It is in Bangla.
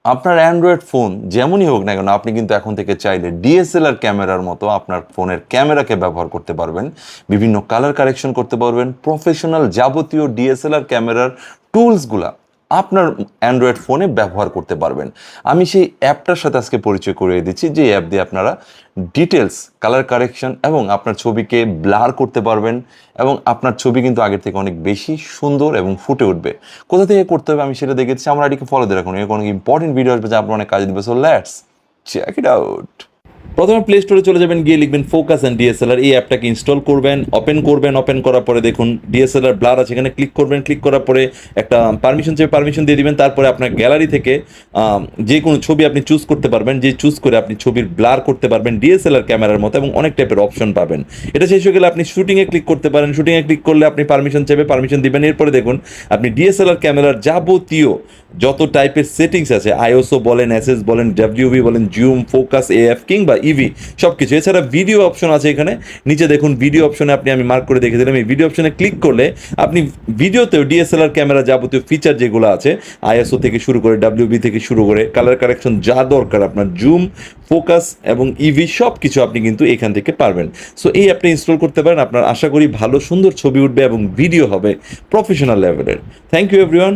আপনার অ্যান্ড্রয়েড ফোন যেমনই হোক না কেন, আপনি কিন্তু এখন থেকে চাইলে ডিএসএলআর ক্যামেরার মতো আপনার ফোনের ক্যামেরাকে ব্যবহার করতে পারবেন, বিভিন্ন কালার কারেকশন করতে পারবেন, প্রফেশনাল যাবতীয় ডিএসএলআর ক্যামেরার টুলসগুলা আপনার অ্যান্ড্রয়েড ফোনে ব্যবহার করতে পারবেন। আমি সেই অ্যাপটার সাথে আজকে পরিচয় করিয়ে দিচ্ছি, যে অ্যাপ দিয়ে আপনারা ডিটেলস, কালার কারেকশন এবং আপনার ছবিকে ব্লার করতে পারবেন, এবং আপনার ছবি কিন্তু আগের থেকে অনেক বেশি সুন্দর এবং ফুটে উঠবে। কোথা থেকে করতে হবে আমি সেটা দেখেছি। আমার আইডিকে ফলো দিয়ে রাখুন, এরকম অনেক ইম্পর্টেন্ট ভিডিও আসবে যা আপনার অনেক কাজে দিবে। So let's check it out. প্রথমে প্লে স্টোরে চলে যাবেন, গিয়ে লিখবেন ফোকাস অ্যান্ড ডিএসএলআর। এই অ্যাপটাকে ইনস্টল করবেন, ওপেন করবেন। ওপেন করার পরে দেখুন ডিএসএলআর ব্লার আছে, এখানে ক্লিক করবেন। ক্লিক করার পরে একটা পারমিশন চেয়ে পারমিশন দিয়ে দিবেন। তারপরে আপনার গ্যালারি থেকে যে কোনো ছবি আপনি চুজ করতে পারবেন, যে চুজ করে আপনি ছবির ব্লার করতে পারবেন ডিএসএলআর ক্যামেরার মতো, এবং অনেক টাইপের অপশন পাবেন। এটা শেষ হয়ে গেলে আপনি শুটিংয়ে ক্লিক করতে পারেন। শুটিংয়ে ক্লিক করলে আপনি পারমিশন চাইবে, পারমিশন দিবেন। এরপরে দেখুন আপনি ডিএসএলআর ক্যামেরার যাবতীয় যত টাইপের সেটিংস আছে, আইএসও বলেন, এসএস বলেন, ডাব্লিউবি বলেন, জুম, ফোকাস, এএফ কিংবা ইভি, সব কিছু। এছাড়া ভিডিও অপশন আছে এখানে নিচে দেখুন। ভিডিও অপশনে আমি মার্ক করে দেখে দিলাম। এই ভিডিও অপশনে ক্লিক করলে আপনি ভিডিওতেও ডিএসএলআর ক্যামেরা যাবতীয় ফিচার যেগুলো আছে, আইএসও থেকে শুরু করে, ডাব্লিউবি থেকে শুরু করে, কালার কারেকশন যা দরকার আপনার, জুম, ফোকাস এবং ইভি সব কিছু আপনি কিন্তু এখান থেকে পারবেন। সো এই অ্যাপটা ইনস্টল করতে পারেন। আপনার আশা করি ভালো সুন্দর ছবি উঠবে এবং ভিডিও হবে প্রফেশনাল লেভেলের। Thank you everyone.